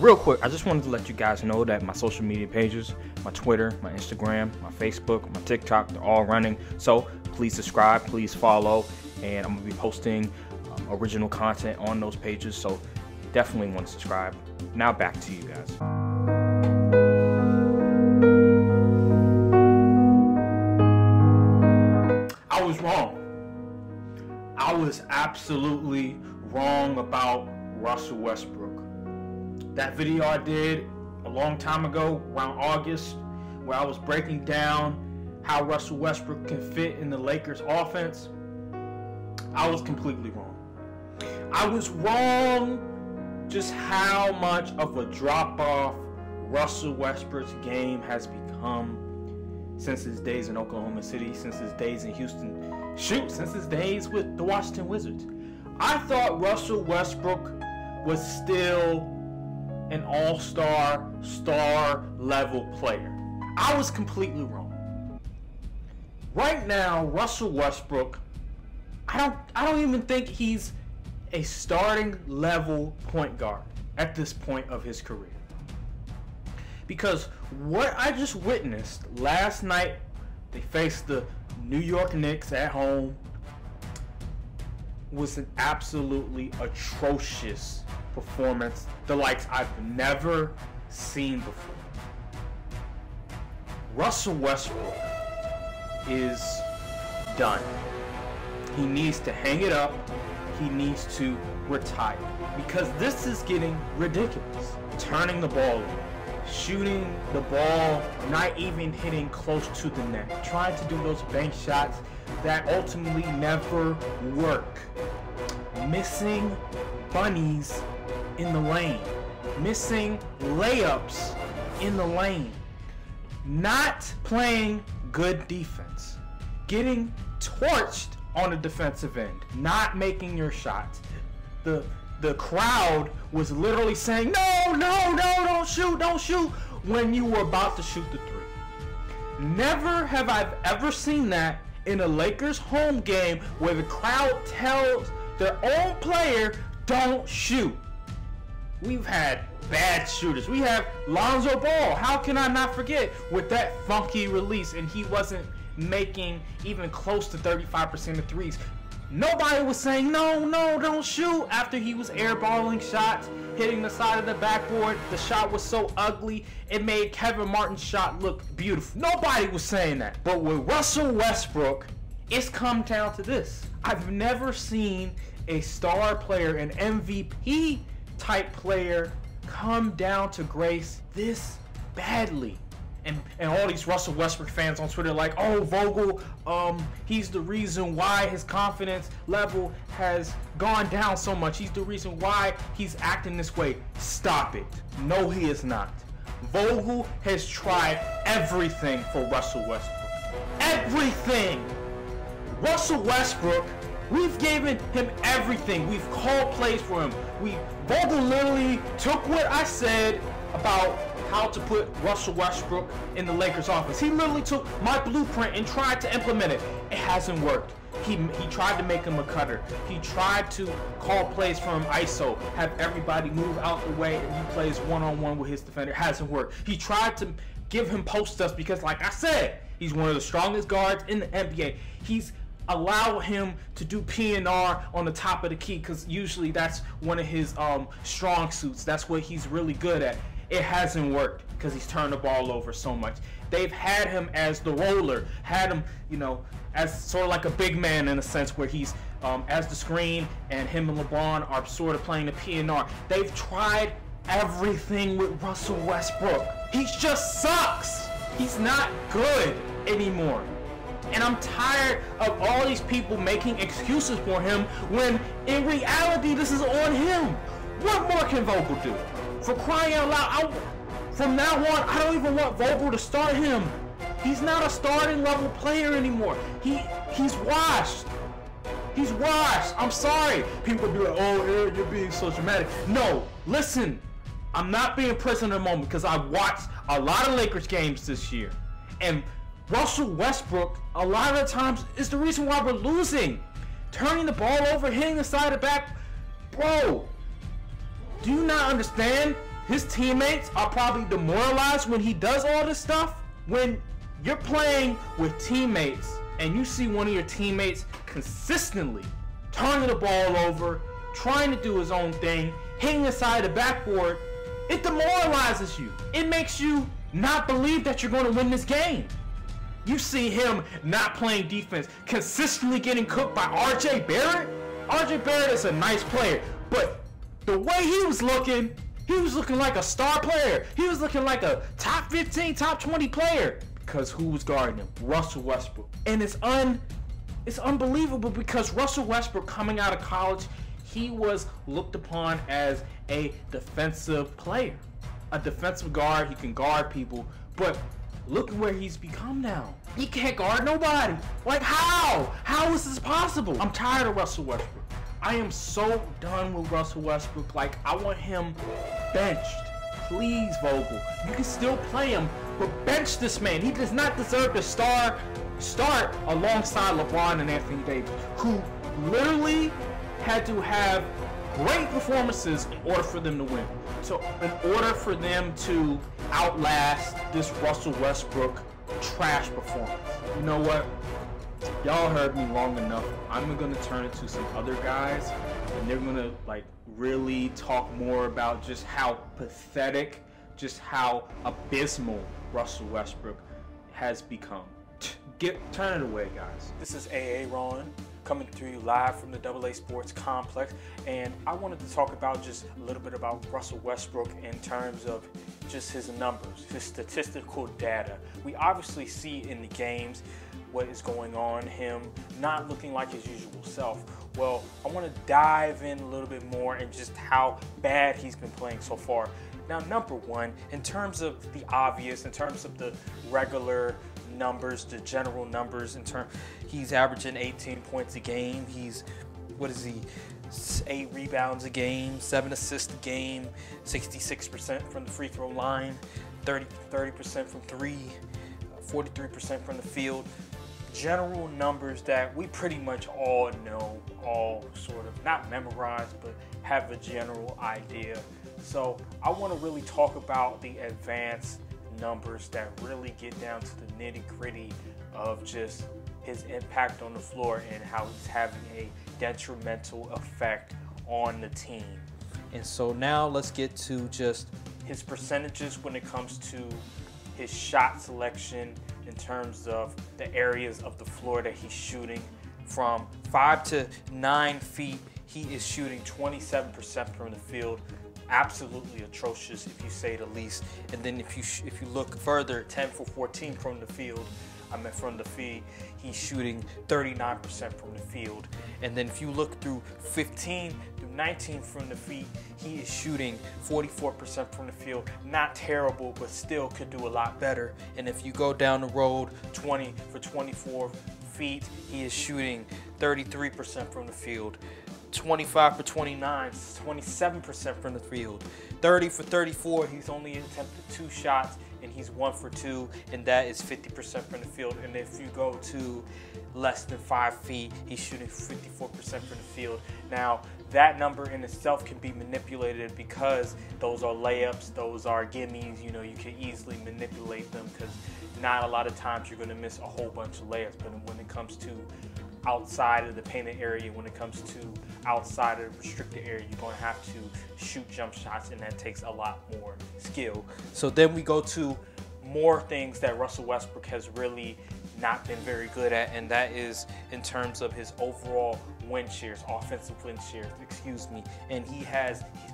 Real quick, I just wanted to let you guys know that my social media pages, my Twitter, my Instagram, my Facebook, my TikTok, they're all running. So please subscribe, please follow, and I'm going to be posting original content on those pages. So definitely want to subscribe. Now back to you guys. I was wrong. I was absolutely wrong about Russell Westbrook. That video I did a long time ago, around August, where I was breaking down how Russell Westbrook can fit in the Lakers offense, I was completely wrong. I was wrong just how much of a drop-off Russell Westbrook's game has become since his days in Oklahoma City, since his days in Houston, since his days with the Washington Wizards. I thought Russell Westbrook was still an all-star, star-level player. I was completely wrong. Right now, Russell Westbrook, I don't even think he's a starting level point guard at this point of his career. Because what I just witnessed last night, they faced the New York Knicks at home, was an absolutely atrocious performance, the likes I've never seen before. Russell Westbrook is done. He needs to hang it up. He needs to retire, because this is getting ridiculous. Turning the ball over, shooting the ball, not even hitting close to the net, trying to do those bank shots that ultimately never work, missing bunnies in the lane, missing layups in the lane, not playing good defense, getting torched on the defensive end, not making your shots. The crowd was literally saying, no, don't shoot, when you were about to shoot the three. Never have I ever seen that in a Lakers home game where the crowd tells their own player, don't shoot. We've had bad shooters. We have Lonzo Ball. How can I not forget, with that funky release, and he wasn't making even close to 35% of threes. Nobody was saying, no, don't shoot, after he was airballing shots, hitting the side of the backboard. The shot was so ugly, it made Kevin Martin's shot look beautiful. Nobody was saying that. But with Russell Westbrook, it's come down to this. I've never seen a star player, an MVP type player, come down to grace this badly. And all these Russell Westbrook fans on Twitter like, oh, Vogel, he's the reason why his confidence level has gone down so much. He's the reason why he's acting this way. Stop it. No, he is not. Vogel has tried everything for Russell Westbrook. Everything. Russell Westbrook, we've given him everything. We've called plays for him. Vogel literally took what I said about how to put Russell Westbrook in the Lakers offense. He literally took my blueprint and tried to implement it. It hasn't worked. He tried to make him a cutter. He tried to call plays for him ISO, have everybody move out the way, and he plays one-on-one with his defender. It hasn't worked. He tried to give him post-ups because, like I said, he's one of the strongest guards in the NBA. He's allow him to do P&R on the top of the key, because usually that's one of his strong suits. That's what he's really good at. It hasn't worked because he's turned the ball over so much. They've had him as the roller, had him, as sort of like a big man in a sense, where he's as the screen, and him and LeBron are sort of playing the P&R. They've tried everything with Russell Westbrook. He just sucks. He's not good anymore. And I'm tired of all these people making excuses for him when in reality this is on him. What more can Vogel do? For crying out loud, from now on, I don't even want Vogel to start him. He's not a starting level player anymore. He's washed. He's washed. I'm sorry. People be like, oh, Eric, you're being so dramatic. No, listen. I'm not being prisoner of the moment, because I watched a lot of Lakers games this year. And Russell Westbrook, a lot of the times, is the reason why we're losing. Turning the ball over, hitting the side of the back. Bro, do you not understand His teammates are probably demoralized when he does all this stuff. When you're playing with teammates and you see one of your teammates consistently turning the ball over, trying to do his own thing, hitting the side of the backboard, it demoralizes you. It makes you not believe that you're going to win this game. You see him not playing defense, consistently getting cooked by R.J. Barrett. R.J. Barrett is a nice player, but the way he was looking like a star player. He was looking like a top 15, top 20 player. Because who was guarding him? Russell Westbrook. And it's unbelievable because Russell Westbrook, coming out of college, he was looked upon as a defensive player. A defensive guard, he can guard people, but look at where he's become now. He can't guard nobody. Like, how? How is this possible? I'm tired of Russell Westbrook. I am so done with Russell Westbrook. Like, I want him benched. Please, Vogel. You can still play him, but bench this man. He does not deserve to start alongside LeBron and Anthony Davis, who literally had to have great performances in order for them to win. So in order for them to outlast this Russell Westbrook trash performance, you know what? Y'all heard me long enough. I'm gonna turn it to some other guys, and they're gonna like really talk more about just how pathetic, just how abysmal Russell Westbrook has become. Turn it away, guys. This is Ron coming through you live from the AA Sports Complex, and I wanted to talk about just a little bit about Russell Westbrook in terms of just his numbers, his statistical data. We obviously see in the games what is going on, him not looking like his usual self. Well, I want to dive in a little bit more and just how bad he's been playing so far. Now, number one, in terms of the obvious, in terms of the regular numbers, the general numbers, he's averaging 18 points a game. He's, 8 rebounds a game, 7 assists a game, 66% from the free throw line, 30% from three, 43% from the field. General numbers that we pretty much all know, all sort of not memorized, but have a general idea. So I want to really talk about the advanced numbers that really get down to the nitty-gritty of just his impact on the floor and how he's having a detrimental effect on the team. And so now let's get to just his percentages when it comes to his shot selection in terms of the areas of the floor that he's shooting. From 5 to 9 feet, he is shooting 27% from the field. Absolutely atrocious, if you say the least. And then if you look further, 10 for 14 from the field, from the feed, he's shooting 39% from the field. And then if you look through 15 through 19 from the feet, he is shooting 44% from the field. Not terrible, but still could do a lot better. And if you go down the road, 20 for 24 feet, he is shooting 33% from the field. 25 for 29, 27% from the field. 30 for 34, he's only attempted 2 shots, and he's 1 for 2, and that is 50% from the field. And if you go to less than 5 feet, he's shooting 54% from the field. Now, that number in itself can be manipulated because those are layups, those are gimmies. You know, you can easily manipulate them because not a lot of times you're going to miss a whole bunch of layups. But when it comes to outside of the painted area, when it comes to outside of the restricted area, you're going to have to shoot jump shots, and that takes a lot more skill. So then we go to more things that Russell Westbrook has really not been very good at, and that is in terms of his overall win shares, offensive win shares, and he's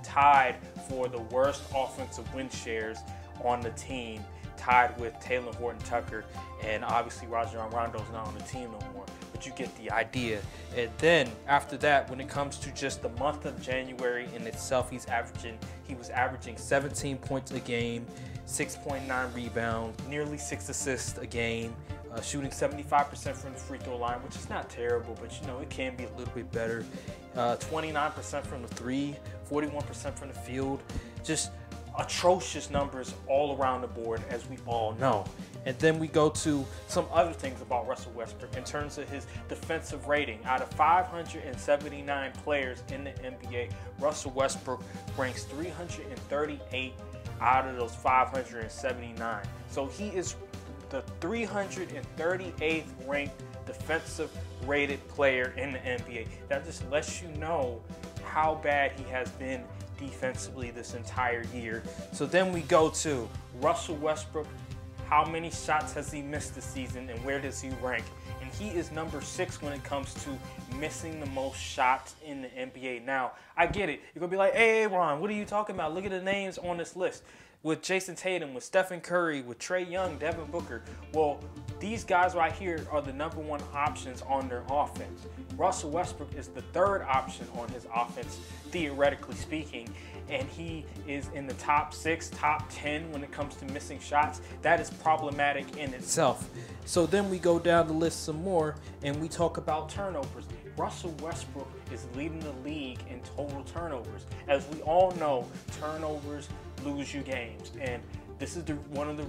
tied for the worst offensive win shares on the team, tied with Taylor Horton-Tucker, and obviously Rajon Rondo's not on the team no more. But you get the idea. And then after that, when it comes to just the month of January in itself, he was averaging 17 points a game, 6.9 rebounds, nearly 6 assists a game, shooting 75% from the free throw line, which is not terrible, but you know, it can be a little bit better. 29% from the three, 41% from the field. Just atrocious numbers all around the board, as we all know. And then we go to some other things about Russell Westbrook in terms of his defensive rating. Out of 579 players in the NBA, Russell Westbrook ranks 338 out of those 579. So he is the 338th ranked defensive rated player in the NBA. That just lets you know how bad he has been defensively this entire year. So then we go to Russell Westbrook. How many shots has he missed this season and where does he rank? And he is number 6 when it comes to missing the most shots in the NBA. Now, I get it. You're going to be like, hey, Ron, what are you talking about? Look at the names on this list. With Jason Tatum, with Stephen Curry, with Trae Young, Devin Booker. Well, these guys right here are the number 1 options on their offense. Russell Westbrook is the 3rd option on his offense, theoretically speaking, and he is in the top 6, top 10 when it comes to missing shots. That is problematic in itself. So then we go down the list some more, and we talk about turnovers. Russell Westbrook is leading the league in total turnovers. As we all know, turnovers lose you games, and this is one of the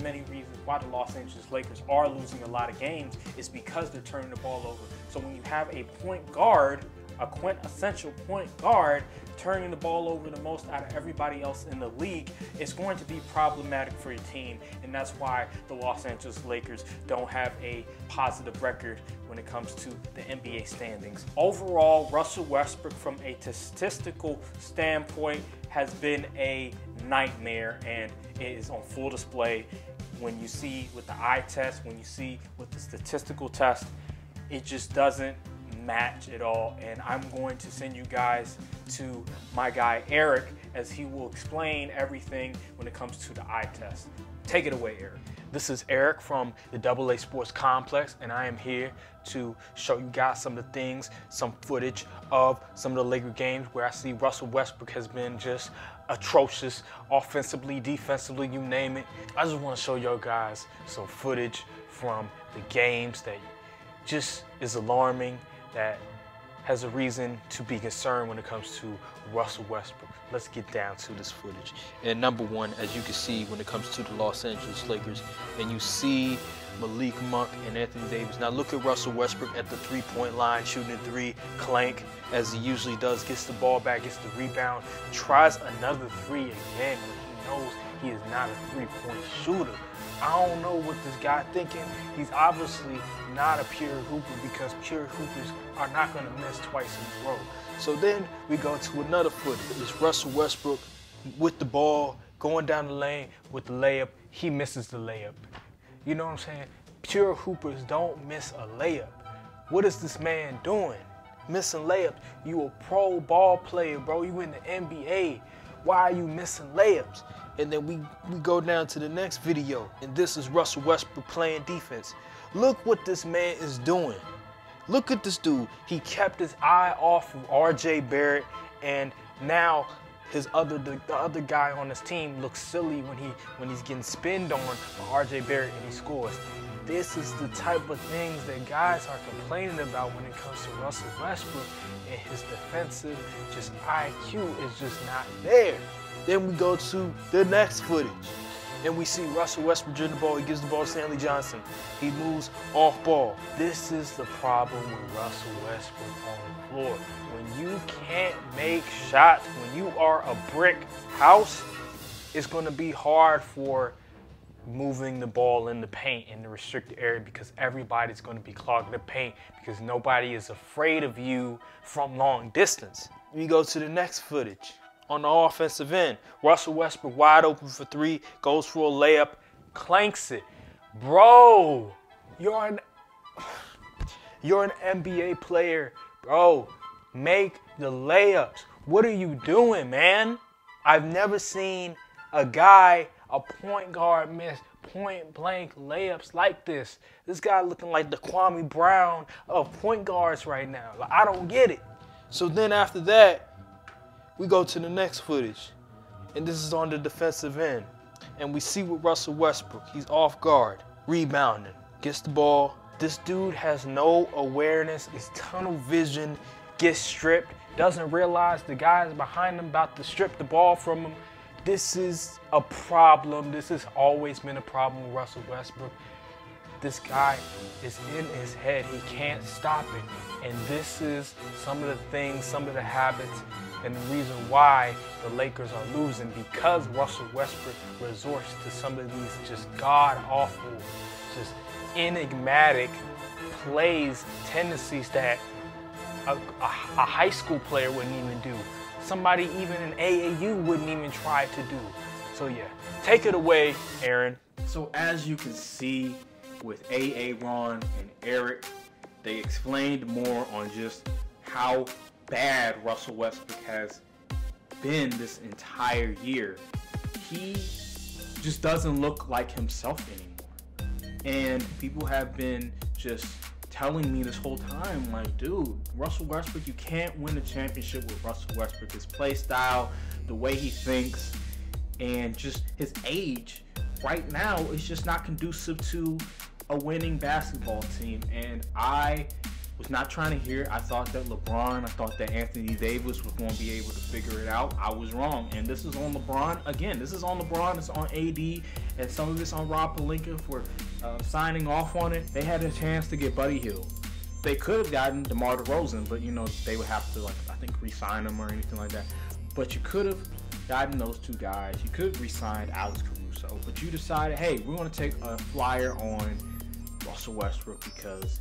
many reasons why the Los Angeles Lakers are losing a lot of games is because they're turning the ball over. So when you have a point guard, a quintessential point guard, turning the ball over the most out of everybody else in the league, it's going to be problematic for your team, and that's why the Los Angeles Lakers don't have a positive record when it comes to the NBA standings. Overall, Russell Westbrook, from a statistical standpoint, has been a nightmare, and it is on full display when you see with the eye test, when you see with the statistical test. It just doesn't match at all, and I'm going to send you guys to my guy Eric, as he will explain everything when it comes to the eye test. Take it away, Eric. This is Eric from the AA Sports Complex, and I am here to show you guys some of the things, some footage of some of the Laker games where I see Russell Westbrook has been just atrocious, offensively, defensively, you name it. I just want to show you guys some footage from the games that just is alarming, that has a reason to be concerned when it comes to Russell Westbrook. Let's get down to this footage. And number 1, as you can see, when it comes to the Los Angeles Lakers, and you see Malik Monk and Anthony Davis. Now look at Russell Westbrook at the 3-point line, shooting a 3, clank, as he usually does, gets the ball back, gets the rebound, tries another 3 again when he knows he is not a 3-point shooter. I don't know what this guy thinking. He's obviously not a pure hooper, because pure hoopers are not going to miss twice in a row. So then we go to another footage. It's Russell Westbrook with the ball, going down the lane with the layup. He misses the layup. You know what I'm saying? Pure hoopers don't miss a layup. What is this man doing? Missing layups. You a pro ball player, bro. You in the NBA. Why are you missing layups? And then we go down to the next video, and this is Russell Westbrook playing defense. Look what this man is doing. Look at this dude. He kept his eye off of RJ Barrett, and now the other guy on his team looks silly when he's getting spinned on by RJ Barrett and he scores. This is the type of things that guys are complaining about when it comes to Russell Westbrook, and his defensive IQ is just not there. Then we go to the next footage, and we see Russell Westbrook dribbling the ball. He gives the ball to Stanley Johnson. He moves off ball. This is the problem with Russell Westbrook on the floor. When you can't make shots, when you are a brick house, it's going to be hard for moving the ball in the paint in the restricted area, because everybody's going to be clogging the paint, because nobody is afraid of you from long distance. We go to the next footage. On the offensive end, Russell Westbrook wide open for 3, goes for a layup, clanks it. Bro, you're an NBA player, bro. Make the layups. What are you doing, man? I've never seen a guy, a point guard, miss point-blank layups like this. This guy looking like the Kwame Brown of point guards right now. Like, I don't get it. So then after that, we go to the next footage, and this is on the defensive end. And we see with Russell Westbrook, he's off guard, rebounding, gets the ball. This dude has no awareness, is tunnel vision, gets stripped, doesn't realize the guys behind him about to strip the ball from him. This is a problem. This has always been a problem with Russell Westbrook. This guy is in his head. He can't stop it. And this is some of the things, some of the habits and the reason why the Lakers are losing, because Russell Westbrook resorts to some of these just god-awful, just enigmatic plays, tendencies that a high school player wouldn't even do. Somebody even in AAU wouldn't even try to do. So yeah, take it away, Aaron. So as you can see with Ron and Eric, they explained more on just how bad Russell Westbrook has been this entire year. He just doesn't look like himself anymore. And people have been just telling me this whole time, like, dude, Russell Westbrook, you can't win a championship with Russell Westbrook. His play style, the way he thinks, and just his age right now is just not conducive to a winning basketball team. And I was not trying to hear it. I thought that I thought that Anthony Davis was going to be able to figure it out. I was wrong. And this is on LeBron. Again, this is on LeBron. It's on AD. And some of this on Rob Pelinka for signing off on it. They had a chance to get Buddy Hield. They could have gotten DeMar DeRozan, but, you know, they would have to, like, I think, re-sign him or anything like that. But you could have gotten those two guys. You could have re-signed Alex Caruso. But you decided, hey, we're going to take a flyer on Russell Westbrook because,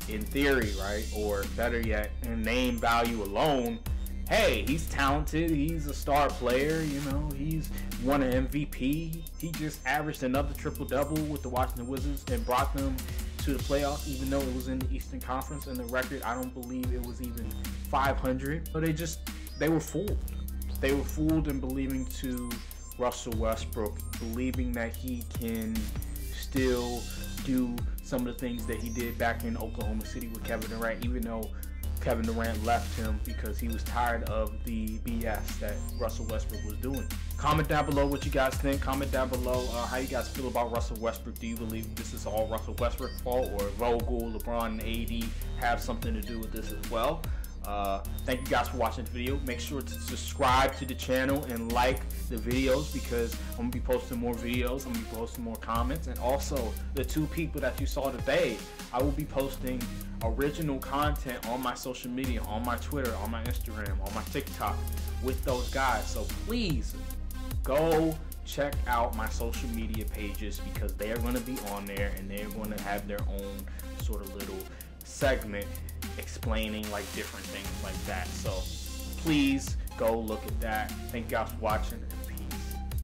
in theory, right, or better yet, in name value alone, hey, he's talented, he's a star player, you know, he's won an MVP, he just averaged another triple-double with the Washington Wizards and brought them to the playoffs, even though it was in the Eastern Conference, and the record, I don't believe it was even 500, but they were fooled. They were fooled in believing to Russell Westbrook, believing that he can still do some of the things that he did back in Oklahoma City with Kevin Durant, even though Kevin Durant left him because he was tired of the BS that Russell Westbrook was doing. Comment down below what you guys think. Comment down below how you guys feel about Russell Westbrook. Do you believe this is all Russell Westbrook's fault, or Vogel, LeBron, and AD have something to do with this as well? Thank you guys for watching the video. Make sure to subscribe to the channel and like the videos, because I'm going to be posting more videos. I'm going to be posting more comments. And also, the two people that you saw today, I will be posting original content on my social media, on my Twitter, on my Instagram, on my TikTok with those guys. So please go check out my social media pages, because they are going to be on there and they're going to have their own sort of little segment explaining like different things like that. So please go look at that. Thank you guys for watching.